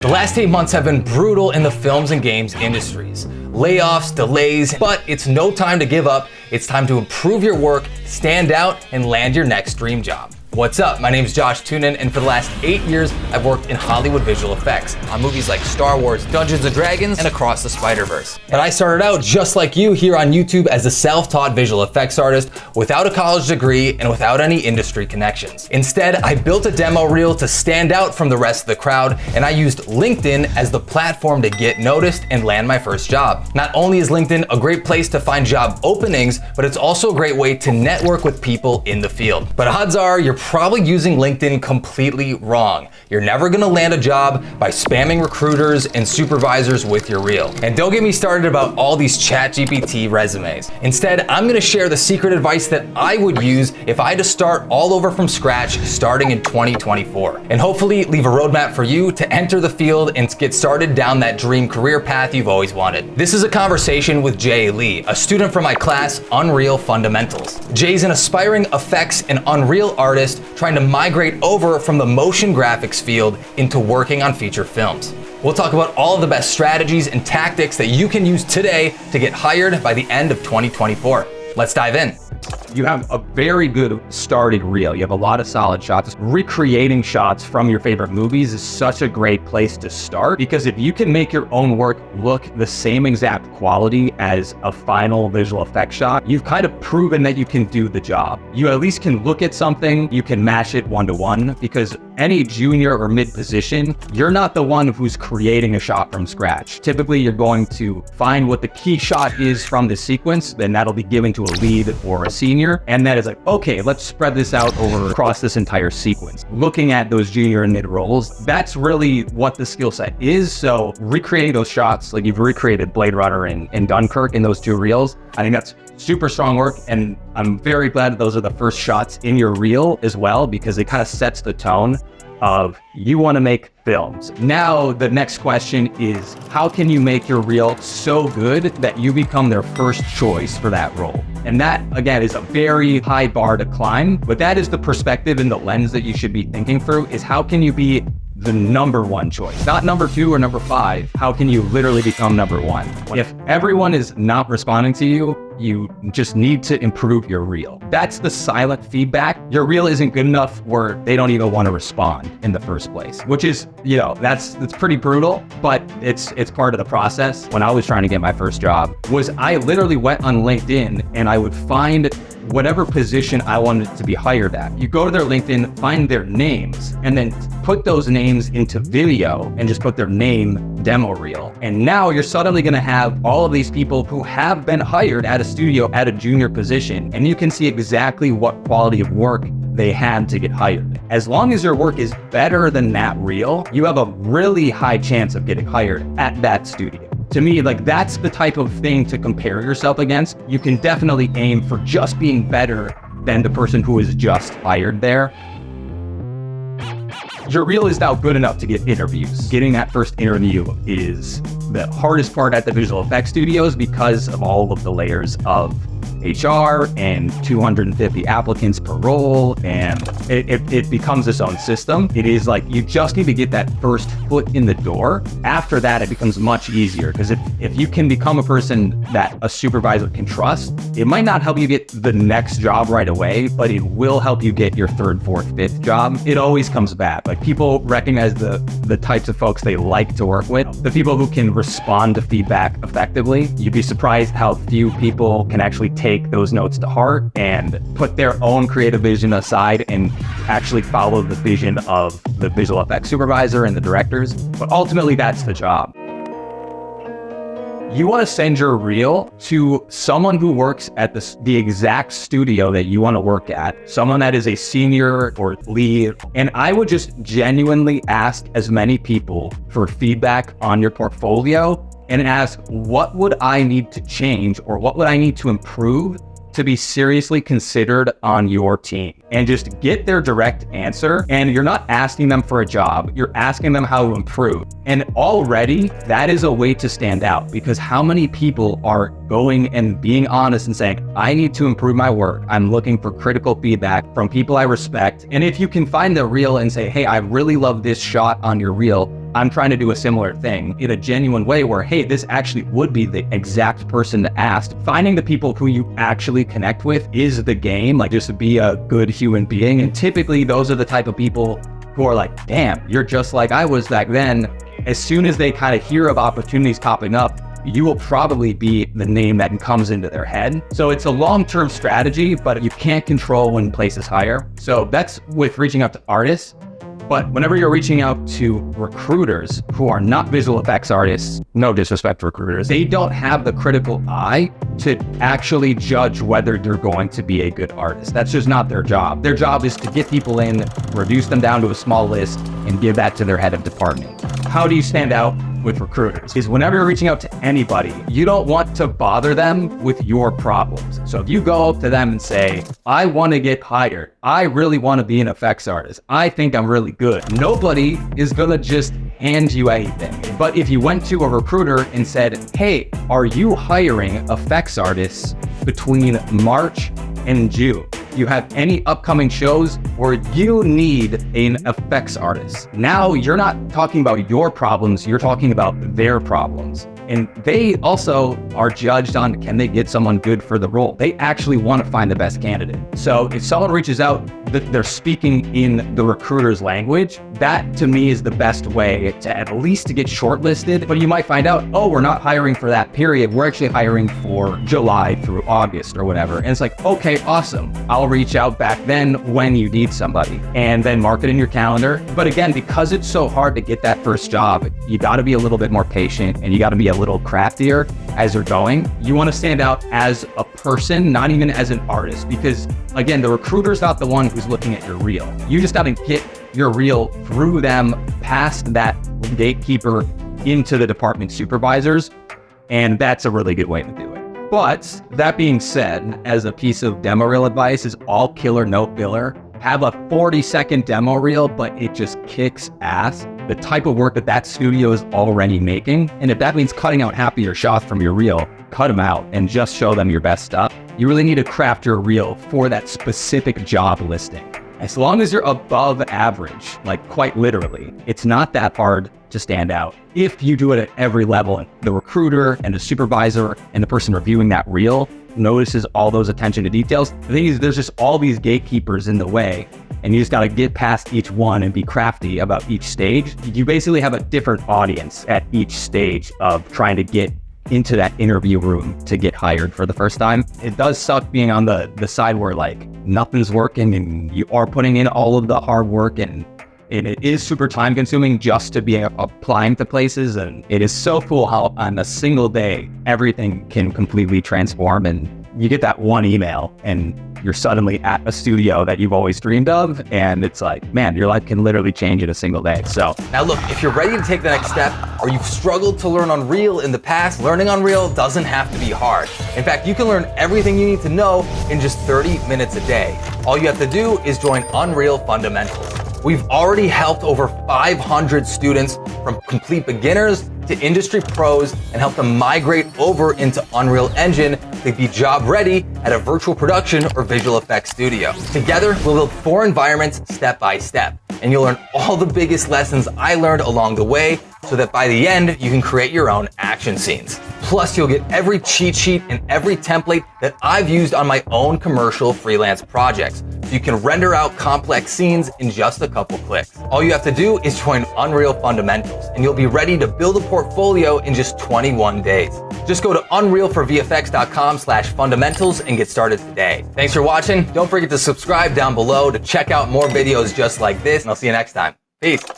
The last 8 months have been brutal in the films and games industries. Layoffs, delays, but it's no time to give up. It's time to improve your work, stand out, and land your next dream job. What's up? My name is Josh Tunin, and for the last 8 years, I've worked in Hollywood visual effects on movies like Star Wars, Dungeons & Dragons, and Across the Spider-Verse. And I started out just like you here on YouTube as a self-taught visual effects artist without a college degree and without any industry connections. Instead, I built a demo reel to stand out from the rest of the crowd, and I used LinkedIn as the platform to get noticed and land my first job. Not only is LinkedIn a great place to find job openings, but it's also a great way to network with people in the field. But odds are you're probably using LinkedIn completely wrong. You're never gonna land a job by spamming recruiters and supervisors with your reel. And don't get me started about all these ChatGPT resumes. Instead, I'm gonna share the secret advice that I would use if I had to start all over from scratch starting in 2024. And hopefully leave a roadmap for you to enter the field and get started down that dream career path you've always wanted. This is a conversation with Jay Lee, a student from my class, Unreal Fundamentals. Jay's an aspiring effects and Unreal artist trying to migrate over from the motion graphics field into working on feature films. We'll talk about all of the best strategies and tactics that you can use today to get hired by the end of 2024. Let's dive in. You have a very good started reel. You have a lot of solid shots. Recreating shots from your favorite movies is such a great place to start, because if you can make your own work look the same exact quality as a final visual effects shot, you've kind of proven that you can do the job. You at least can look at something, you can match it one-to-one, because any junior or mid position, you're not the one who's creating a shot from scratch. Typically, you're going to find what the key shot is from the sequence, then that'll be given to a lead or a senior, and that is like, okay, let's spread this out across this entire sequence. Looking at those junior and mid roles, that's really what the skill set is. So recreating those shots, like you've recreated Blade Runner and Dunkirk in those two reels, I think that's super strong work, and I'm very glad those are the first shots in your reel as well, because it kind of sets the tone of you want to make films. Now, the next question is, how can you make your reel so good that you become their first choice for that role? And that, again, is a very high bar to climb, but that is the perspective and the lens that you should be thinking through, is how can you be the number one choice? Not number 2 or number 5. How can you literally become number 1? If everyone is not responding to you, you just need to improve your reel. That's the silent feedback. Your reel isn't good enough where they don't even want to respond in the first place, which is, that's pretty brutal, but it's part of the process. When I was trying to get my first job, I literally went on LinkedIn and I would find whatever position I wanted to be hired at. You go to their LinkedIn, find their names, and then put those names into video and just put their name demo reel. And now you're suddenly gonna have all of these people who have been hired at a studio at a junior position, and you can see exactly what quality of work they had to get hired. As long as your work is better than that reel, you have a really high chance of getting hired at that studio. To me, that's the type of thing to compare yourself against. You can definitely aim for just being better than the person who is just hired there. Your reel is now good enough to get interviews. Getting that first interview is the hardest part at the visual effects studios because of all of the layers of HR and 250 applicants per role, and it becomes its own system. It is like you just need to get that first foot in the door. After that, it becomes much easier, because if you can become a person that a supervisor can trust, it might not help you get the next job right away, but it will help you get your 3rd, 4th, 5th job. It always comes back. Like, people recognize the types of folks they like to work with, the people who can respond to feedback effectively. You'd be surprised how few people can actually take those notes to heart and put their own creative vision aside and actually follow the vision of the visual effects supervisor and the directors. But ultimately, that's the job. You want to send your reel to someone who works at the exact studio that you want to work at, someone that is a senior or lead. And I would just genuinely ask as many people for feedback on your portfolio and ask, what would I need to change, or what would I need to improve to be seriously considered on your team? And just get their direct answer. And you're not asking them for a job, you're asking them how to improve. And already that is a way to stand out, because how many people are going and being honest and saying, I need to improve my work. I'm looking for critical feedback from people I respect. And if you can find the reel and say, hey, I really love this shot on your reel, I'm trying to do a similar thing in a genuine way where, hey, this actually would be the exact person to ask. Finding the people who you actually connect with is the game, like just to be a good human being. And typically those are the type of people who are like, damn, you're just like I was back then. As soon as they kind of hear of opportunities popping up, you will probably be the name that comes into their head. So it's a long-term strategy, but you can't control when places hire. So that's with reaching out to artists. But whenever you're reaching out to recruiters who are not visual effects artists, no disrespect to recruiters, they don't have the critical eye to actually judge whether you're going to be a good artist. That's just not their job. Their job is to get people in, reduce them down to a small list, and give that to their head of department. How do you stand out with recruiters? Is whenever you're reaching out to anybody, you don't want to bother them with your problems. So if you go up to them and say, I want to get hired, I really want to be an effects artist, I think I'm really good, nobody is gonna just hand you anything. But if you went to a recruiter and said, hey, are you hiring effects artists between March and June? You have any upcoming shows where you need an effects artist? Now you're not talking about your problems, you're talking about their problems. And they also are judged on, can they get someone good for the role? They actually want to find the best candidate. So if someone reaches out, they're speaking in the recruiter's language, that to me is the best way to at least to get shortlisted. But you might find out, oh, we're not hiring for that period. We're actually hiring for July through August or whatever. And it's like, okay, awesome. I'll reach out back then when you need somebody, and then mark it in your calendar. But again, because it's so hard to get that first job, you got to be a little bit more patient and you got to be a little craftier as you're going. You want to stand out as a person, not even as an artist, because again, the recruiter's not the one who's looking at your reel. You just got to get your reel through them, past that gatekeeper into the department supervisors. And that's a really good way to do it. But that being said, as a piece of demo reel advice, is all killer, no filler. Have a 40-second demo reel, but it just kicks ass. The type of work that studio is already making. And if that means cutting out half of your shots from your reel, cut them out and just show them your best stuff. You really need to craft your reel for that specific job listing. As long as you're above average, like quite literally, it's not that hard to stand out. If you do it at every level, the recruiter and the supervisor and the person reviewing that reel notices all those attention to details. The thing is, there's just all these gatekeepers in the way, and you just got to get past each one and be crafty about each stage. You basically have a different audience at each stage of trying to get into that interview room to get hired for the first time. It does suck being on the side where like nothing's working and you are putting in all of the hard work, and it is super time consuming just to be applying to places. And it is so cool how on a single day, everything can completely transform, and you get that one email and you're suddenly at a studio that you've always dreamed of. And it's like, man, your life can literally change in a single day. So now look, if you're ready to take the next step, or you've struggled to learn Unreal in the past, learning Unreal doesn't have to be hard. In fact, you can learn everything you need to know in just 30 minutes a day. All you have to do is join Unreal Fundamentals. We've already helped over 500 students from complete beginners to industry pros and helped them migrate over into Unreal Engine to be job ready at a virtual production or visual effects studio. Together, we'll build 4 environments step by step, and you'll learn all the biggest lessons I learned along the way so that by the end, you can create your own action scenes. Plus, you'll get every cheat sheet and every template that I've used on my own commercial freelance projects. So you can render out complex scenes in just a couple clicks. All you have to do is join Unreal Fundamentals, and you'll be ready to build a portfolio in just 21 days. Just go to unrealforvfx.com/fundamentals and get started today. Thanks for watching. Don't forget to subscribe down below to check out more videos just like this, and I'll see you next time. Peace.